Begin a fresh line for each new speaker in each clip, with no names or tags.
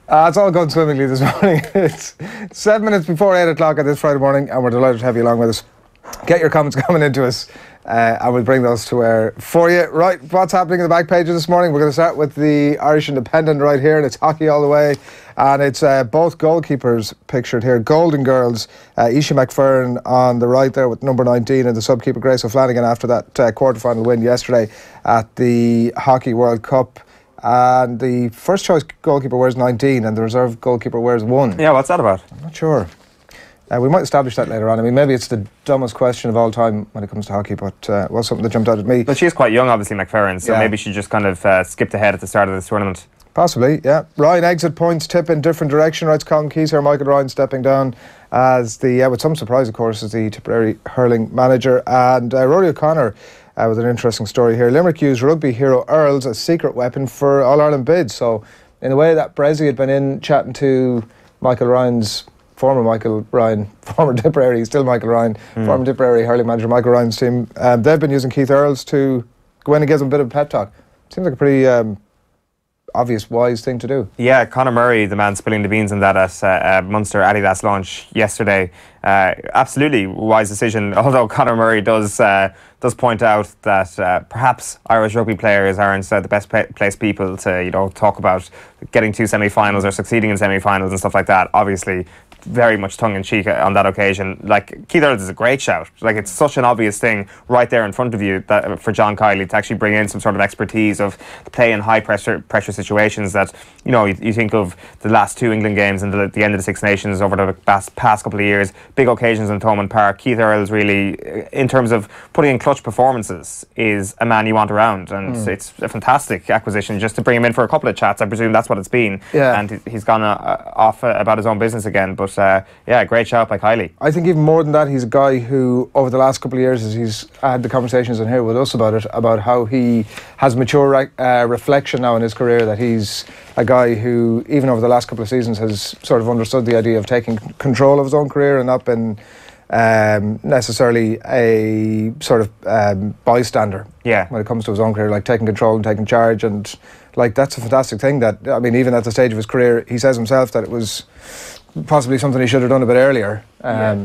It's all gone swimmingly this morning. It's 7 minutes before 8 o'clock on this Friday morning, and we're delighted to have you along with us. Get your comments coming into us, and we'll bring those to air for you. Right, what's happening in the back pages this morning? We're going to start with the Irish Independent right here, and it's hockey all the way. And it's both goalkeepers pictured here. Golden Girls, Isha McFerrin on the right there with number 19, and the sub-keeper Grace O'Flanagan after that quarter-final win yesterday at the Hockey World Cup. And the first choice goalkeeper wears 19 and the reserve goalkeeper wears 1.
Yeah, what's that about?
I'm not sure. We might establish that later on. I mean, maybe it's the dumbest question of all time when it comes to hockey, but was something that jumped out at me.
But she's quite young, obviously, McFerrin, so maybe she just kind of skipped ahead at the start of this tournament.
Possibly, yeah. Ryan exit points tip in different direction, writes Colin Keys here. Michael Ryan stepping down as the, with some surprise, of course, as the Tipperary hurling manager. And Rory O'Connor with an interesting story here. Limerick used rugby hero Earls as secret weapon for All-Ireland bids. So, in a way that Brezzy had been in chatting to former Tipperary, still Michael Ryan, former Tipperary hurling manager Michael Ryan's team, they've been using Keith Earls to go in and give them a bit of a pep talk. Seems like a pretty obvious, wise thing to do.
Yeah, Conor Murray, the man spilling the beans on that at Munster Adidas launch yesterday. Absolutely wise decision, although Conor Murray does point out that perhaps Irish rugby players aren't the best placed people to talk about getting to semi-finals or succeeding in semi-finals and stuff like that. Obviously, very much tongue-in-cheek on that occasion. Like, Keith Earls is a great shout. Like, it's such an obvious thing right there in front of you that for John Kiely to actually bring in some sort of expertise of play in high pressure situations that, you think of the last 2 England games and the end of the Six Nations over the past couple of years, big occasions in Thomond Park. Keith Earls really, in terms of putting in clutch performances, is a man you want around, and it's a fantastic acquisition just to bring him in for a couple of chats. I presume that's what it's been.
Yeah.
And he's gone off about his own business again, but great shout by Kiely.
I think even more than that, he's a guy who, over the last couple of years, as he's had the conversations in here with us about it, about how he has mature reflection now in his career, that he's a guy who, even over the last couple of seasons, has sort of understood the idea of taking control of his own career and not been necessarily a sort of bystander when it comes to his own career, like taking control and taking charge. And like, that's a fantastic thing that, I mean, even at the stage of his career, he says himself that it was possibly something he should have done a bit earlier.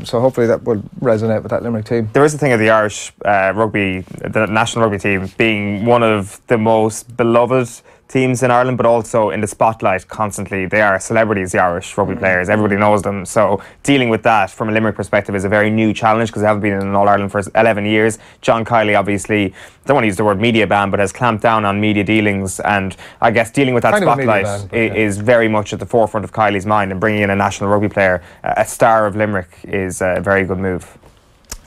So hopefully that will resonate with that Limerick team.
There is a thing of the Irish rugby, the national rugby team, being one of the most beloved teams in Ireland, but also in the spotlight constantly. They are celebrities, the Irish rugby players. Everybody knows them. So dealing with that from a Limerick perspective is a very new challenge because they haven't been in an All-Ireland for 11 years. John Kiely, obviously, I don't want to use the word media ban, but has clamped down on media dealings, and I guess dealing with that spotlight is very much at the forefront of Kiely's mind, and bringing in a national rugby player, a star of Limerick, is a very good move.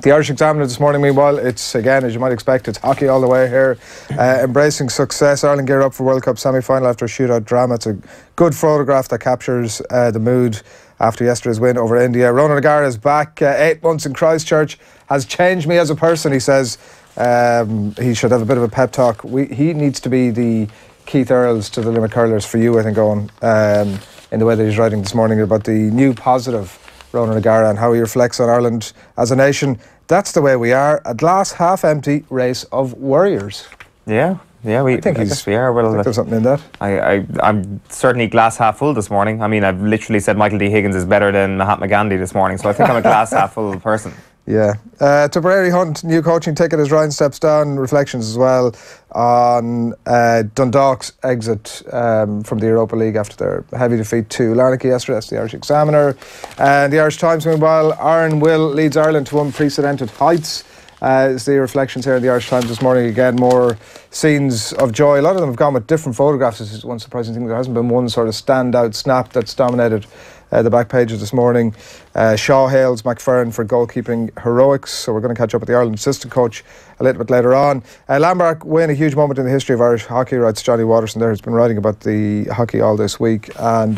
The Irish Examiner this morning, meanwhile, it's, again, as you might expect, it's hockey all the way here. Embracing success. Ireland gear up for World Cup semi-final after a shootout drama. It's a good photograph that captures the mood after yesterday's win over India. Ronan O'Gara is back. 8 months in Christchurch has changed me as a person, he says. He should have a bit of a pep talk. He needs to be the Keith Earls to the Limerick Hurlers for you, I think, Owen, in the way that he's writing this morning about the new positive Ronan O'Gara and how he reflects on Ireland as a nation. That's the way we are. A glass half empty race of warriors.
Yeah, I think we are. Well,
I think there's something in that.
I'm certainly glass half full this morning. I mean, I've literally said Michael D. Higgins is better than Mahatma Gandhi this morning, so I think I'm a glass half full person.
Yeah. Tipperary Hunt, new coaching ticket as Ryan steps down. Reflections as well on Dundalk's exit from the Europa League after their heavy defeat to Larnaca yesterday. That's the Irish Examiner. And the Irish Times, meanwhile, Aaron Will leads Ireland to unprecedented heights. Is the reflections here in the Irish Times this morning. Again, more scenes of joy. A lot of them have gone with different photographs. This is one surprising thing. There hasn't been one sort of standout snap that's dominated the back pages this morning. Shaw hails McFerrin for goalkeeping heroics. So we're going to catch up with the Ireland assistant coach a little bit later on. Landmark win, a huge moment in the history of Irish hockey, writes Johnny Watterson there, who's been writing about the hockey all this week. And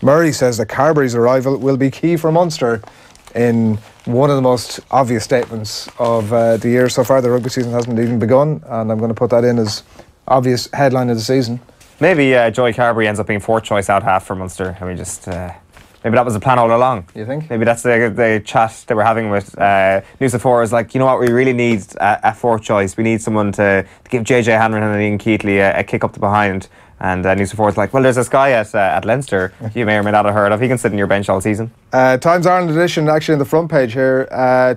Murray says that Carbery's arrival will be key for Munster in one of the most obvious statements of the year so far. The rugby season hasn't even begun, and I'm going to put that in as obvious headline of the season.
Maybe Joey Carbery ends up being 4th choice out half for Munster. I mean, just Maybe that was the plan all along.
You think?
Maybe that's the chat they were having with Nusa is like, you know what, we really need a fourth choice. We need someone to give JJ Hanrahan and Ian Keatley a kick up the behind. And Nusa is like, well, there's this guy at Leinster you may or may not have heard of. He can sit in your bench all season.
Times Ireland edition, actually on the front page here,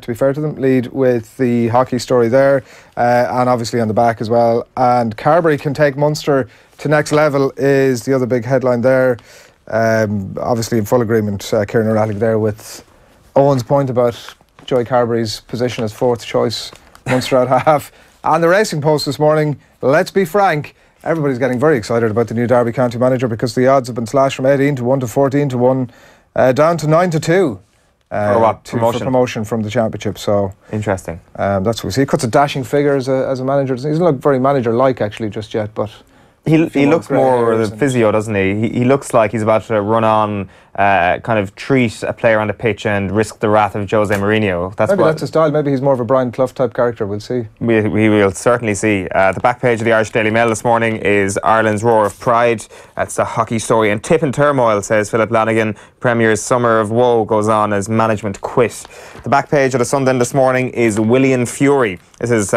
to be fair to them, lead with the hockey story there, and obviously on the back as well. And Carbery can take Munster to next level is the other big headline there. Obviously in full agreement, Kieran O'Reilly there with Owen's point about Joey Carbery's position as fourth choice Munster at half. And the Racing Post this morning, let's be frank, everybody's getting very excited about the new Derby County manager because the odds have been slashed from 18 to 1 to 14 to 1, down to 9 to 2.
For what?
For promotion from the championship. So
interesting.
That's what we see. He cuts a dashing figure as a manager. He doesn't look very manager-like actually just yet, but
he looks more the physio, doesn't he? He looks like he's about to run on, kind of treat a player on the pitch and risk the wrath of Jose Mourinho.
Maybe that's his style. Maybe he's more of a Brian Clough type character. We'll see.
We will certainly see. The back page of the Irish Daily Mail this morning is Ireland's roar of pride. That's the hockey story. And tip in turmoil, says Philip Lanigan. Premier's summer of woe goes on as management quit. The back page of the Sunday this morning is Willian Fury. This is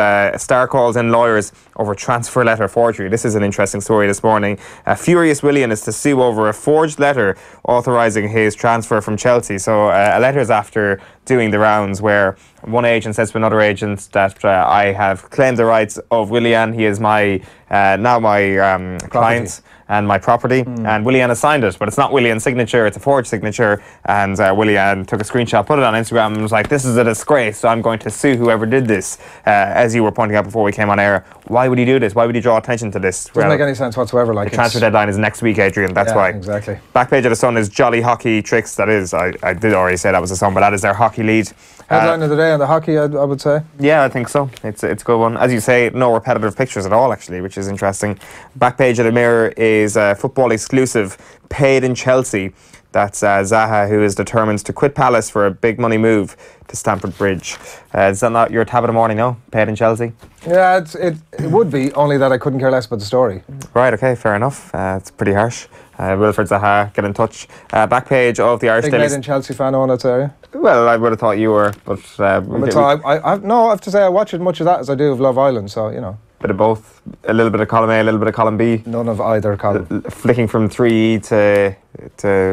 Star calls in lawyers over transfer letter forgery. This is an interesting story this morning. Furious Willian is to sue over a forged letter authorising his transfer from Chelsea. So a letter is after doing the rounds where one agent says to another agent that I have claimed the rights of Willian. He is my now my client and my property, and Willian has signed it, but it's not Willian's signature, it's a forged signature. And Willian took a screenshot, put it on Instagram, and was like, this is a disgrace, so I'm going to sue whoever did this. As you were pointing out before we came on air, why would he do this? Why would he draw attention to this?
Doesn't make any sense whatsoever. Like,
the transfer deadline is next week, Adrian, that's why.
Exactly.
Back page of the Sun is Jolly Hockey Tricks. That is, I did already say that was the Sun, but that is their hockey lead.
Headline of the day on the hockey, I would say.
Yeah, I think so. It's a good one. As you say, no repetitive pictures at all, actually, which is interesting. Back page of the Mirror is football exclusive, paid in Chelsea. That's Zaha, who is determined to quit Palace for a big money move to Stamford Bridge. Is that not your tab of the morning, no? Paid in Chelsea?
Yeah, it would be, only that I couldn't care less about the story.
Right, okay, fair enough. It's pretty harsh. Wilfred Zaha, get in touch. Back page of the Irish Daily...
Big made in Chelsea fan, Owen, I'd say.
Well, I would have thought you were, but...
I have to say I watch as much of that as I do of Love Island, so, you know.
Bit of both. A little bit of column A, a little bit of column B.
None of either column.
Flicking from 3 to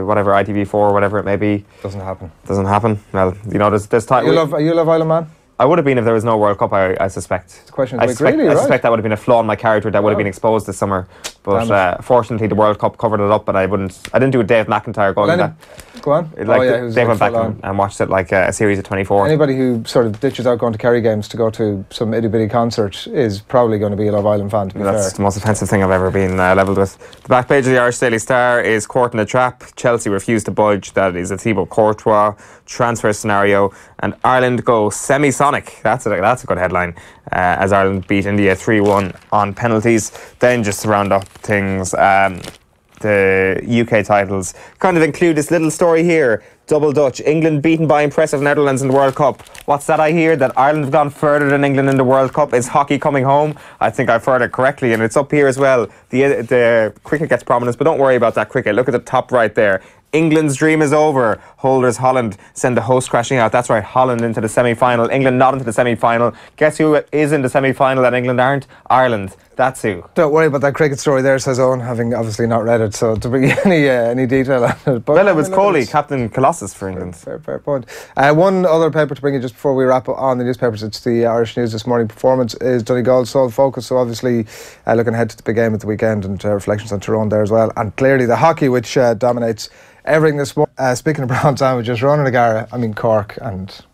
whatever, ITV4, whatever it may be.
Doesn't happen.
Doesn't happen. Well, you know, there's time...
Are you a Love Island man?
I would have been if there was no World Cup, I suspect.
It's a question
I suspect that would have been a flaw in my character that would have been exposed this summer. But fortunately, the World Cup covered it up, and I didn't do a Dave McIntyre going that.
Go on.
Dave went back and watched it like a series of 24.
Anybody who sort of ditches out going to Kerry games to go to some itty-bitty concert is probably going to be a Love Island fan, to be fair.
That's the most offensive thing I've ever been levelled with. The back page of the Irish Daily Star is caught in a trap. Chelsea refused to budge. That is a Thibaut Courtois transfer scenario. And Ireland go semi-sonic. That's a good headline. As Ireland beat India 3-1 on penalties. Then just to round up things, the UK titles kind of include this little story here. Double Dutch. England beaten by impressive Netherlands in the World Cup. What's that I hear? That Ireland have gone further than England in the World Cup? Is hockey coming home? I think I've heard it correctly, and it's up here as well. The cricket gets prominence, but don't worry about that cricket. Look at the top right there. England's dream is over. Holders Holland send the host crashing out. That's right, Holland into the semi-final. England not into the semi-final. Guess who is in the semi-final that England aren't? Ireland. That's who. Don't
worry about that cricket story there, says Owen, having obviously not read it, so to bring any detail on it. But
well, it was Coley, Captain Colossus for England.
Fair point. One other paper to bring you just before we wrap up on the newspapers. It's the Irish News this morning. Performance is Donegal's sole focus, so obviously looking ahead to the big game at the weekend and reflections on Tyrone there as well. And clearly the hockey, which dominates everything this morning. Speaking of brown sandwiches, Ronan O'Gara, Cork, and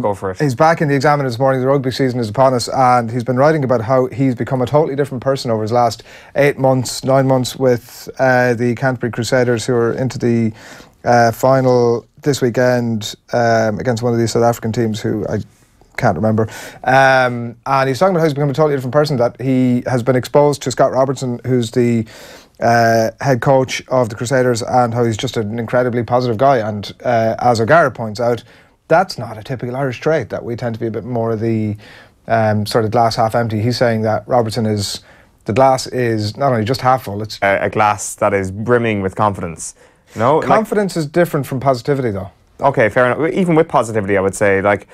go for it.
He's back in the Examiner this morning. The rugby season is upon us, and he's been writing about how he's become a totally different person over his last 9 months with the Canterbury Crusaders, who are into the final this weekend against one of these South African teams who I can't remember. And he's talking about how he's become a totally different person, that he has been exposed to Scott Robertson, who's the head coach of the Crusaders, and how he's just an incredibly positive guy. And as O'Gara points out, that's not a typical Irish trait, that we tend to be a bit more of the sort of glass half empty. He's saying that the glass is not only just half full, it's
a glass that is brimming with confidence. No,
confidence is different from positivity, though.
Okay, fair enough. Even with positivity, I would say, like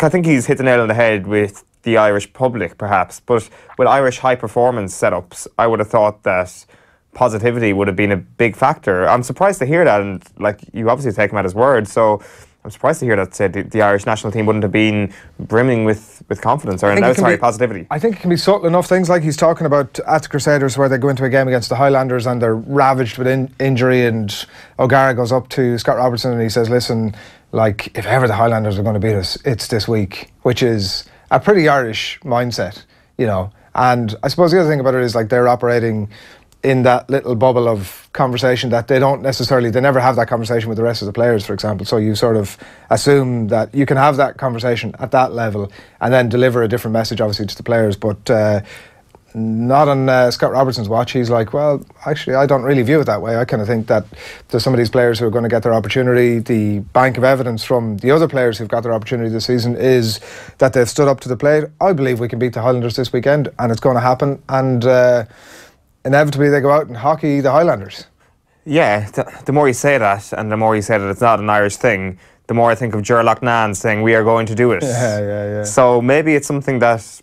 I think he's hit the nail on the head with the Irish public, perhaps. But with Irish high performance setups, I would have thought that positivity would have been a big factor. I'm surprised to hear that, and like you obviously take him at his word. So I'm surprised to hear that the Irish national team wouldn't have been brimming with confidence or positivity.
I think it can be subtle enough things like he's talking about at the Crusaders, where they go into a game against the Highlanders and they're ravaged with injury, and O'Gara goes up to Scott Robertson and he says, listen, like, if ever the Highlanders are going to beat us, it's this week, which is a pretty Irish mindset, you know. And I suppose the other thing about it is, like, they're operating in that little bubble of conversation that they never have that conversation with the rest of the players, for example. So you sort of assume that you can have that conversation at that level and then deliver a different message, obviously, to the players. But not on Scott Robertson's watch. He's like, well, actually, I don't really view it that way. I kind of think that there's some of these players who are going to get their opportunity. The bank of evidence from the other players who've got their opportunity this season is that they've stood up to the plate. I believe we can beat the Highlanders this weekend, and it's going to happen. And inevitably they go out and hockey the Highlanders.
Yeah, the more you say that, and the more you say that it's not an Irish thing, the more I think of Ger Loughnane saying we are going to do it.
Yeah.
So maybe it's something that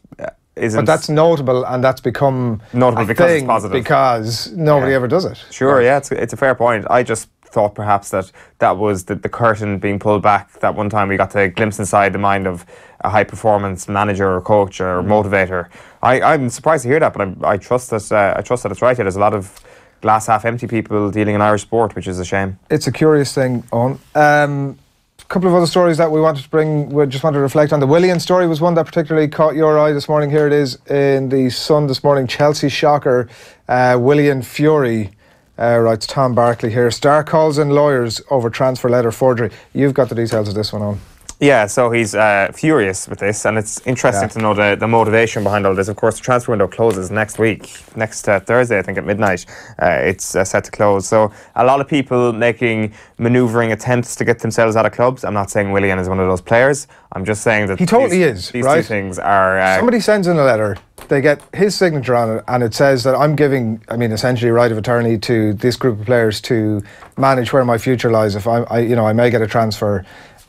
isn't.
But that's notable, and that's become
notable because it's positive.
Because nobody ever does it.
Sure, yeah, it's a fair point. I just thought perhaps that was the curtain being pulled back. That one time we got to glimpse inside the mind of a high performance manager or coach or motivator. I'm surprised to hear that, but I trust that it's right. There's a lot of glass half empty people dealing in Irish sport, which is a shame.
It's a curious thing, Owen. A couple of other stories that we wanted to bring, we just wanted to reflect on. The Willian story was one that particularly caught your eye this morning. Here it is in the Sun this morning. Chelsea shocker, Willian Fury, writes Tom Barkley here. Star calls in lawyers over transfer letter forgery. You've got the details of this one, on.
Yeah, so he's furious with this, and it's interesting to know the motivation behind all this. Of course, the transfer window closes next week, next Thursday, I think, at midnight. It's set to close. So a lot of people making manoeuvring attempts to get themselves out of clubs. I'm not saying Willian is one of those players. I'm just saying that
he totally is.
These
right?
two things are.
Somebody sends in a letter. They get his signature on it, and it says that I'm giving, essentially, right of attorney to this group of players to manage where my future lies. If I may get a transfer,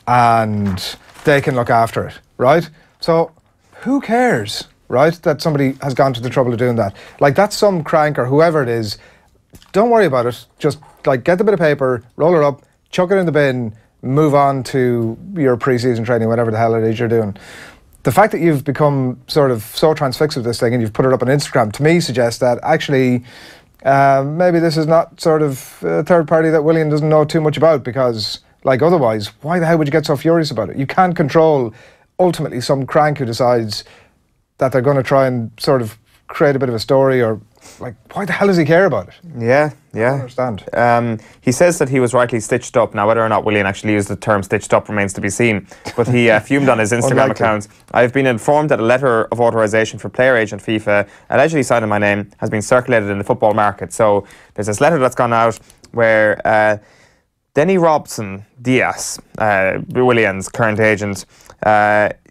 and they can look after it, right? So who cares, right, that somebody has gone to the trouble of doing that? Like, that's some crank or whoever it is. Don't worry about it. Just, like, get the bit of paper, roll it up, chuck it in the bin, move on to your pre-season training, whatever the hell it is you're doing. The fact that you've become sort of so transfixed with this thing and you've put it up on Instagram, to me, suggests that actually maybe this is not sort of a third party that Willian doesn't know too much about, because, like, otherwise, why the hell would you get so furious about it? You can't control, ultimately, some crank who decides that they're going to try and sort of create a bit of a story, or, like, why the hell does he care about it?
Yeah.
I don't understand.
He says that he was rightly stitched up. Now, whether or not Willian actually used the term stitched up remains to be seen. But he fumed on his Instagram account. I've been informed that a letter of authorisation for player agent FIFA, allegedly signed in my name, has been circulated in the football market. So there's this letter that's gone out where Denny Robson Diaz, Willian's current agent,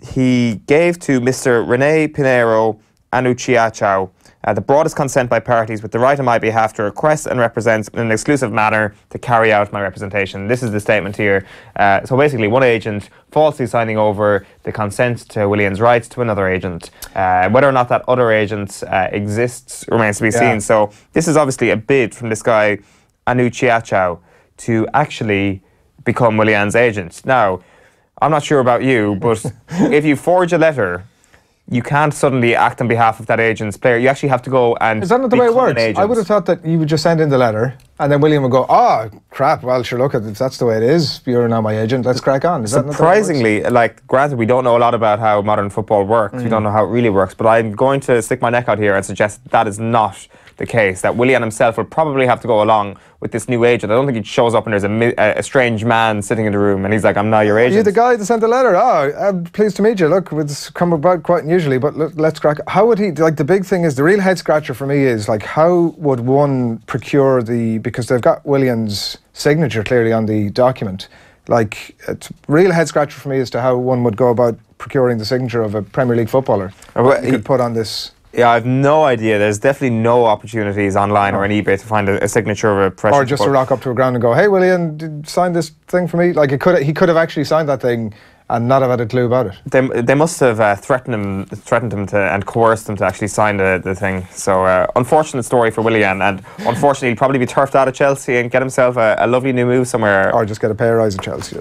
he gave to Mr. Rene Pinheiro Anunciaciao the broadest consent by parties with the right on my behalf to request and represent in an exclusive manner to carry out my representation. This is the statement here. So basically, one agent falsely signing over the consent to Willian's rights to another agent. Whether or not that other agent exists remains to be seen. So this is obviously a bid from this guy, Anunciaciao, to actually become Willian's agent. Now, I'm not sure about you, but if you forge a letter, you can't suddenly act on behalf of that agent's player. You actually have to go and
Is that not the way it works? I would have thought that you would just send in the letter and then Willian would go, oh, crap, well, sure, look, if that's the way it is, you're now my agent, let's crack on. Is
Surprisingly, like, granted, we don't know a lot about how modern football works. We don't know how it really works, but I'm going to stick my neck out here and suggest that is not the case, that Willian himself will probably have to go along with this new agent. I don't think he shows up and there's a strange man sitting in the room and he's like, I'm now your agent.
Are you the guy that sent the letter? Oh, I'm pleased to meet you. Look, it's come about quite unusually, but let's crack. How would he, like, the big thing is, the real head scratcher for me is, like, how would one procure because they've got Willian's signature clearly on the document. Like, it's real head scratcher for me as to how one would go about procuring the signature of a Premier League footballer. You could put on this
Yeah, I've no idea. There's definitely no opportunities online or on eBay to find a signature of a professional.
Or just to rock up to a ground and go, "Hey, Willian, sign this thing for me." Like he could have actually signed that thing and not have had a clue about it.
They must have threatened him to and coerced him to actually sign the thing. So unfortunate story for Willian, and unfortunately he'll probably be turfed out of Chelsea and get himself a lovely new move somewhere.
Or just get a pay rise at Chelsea.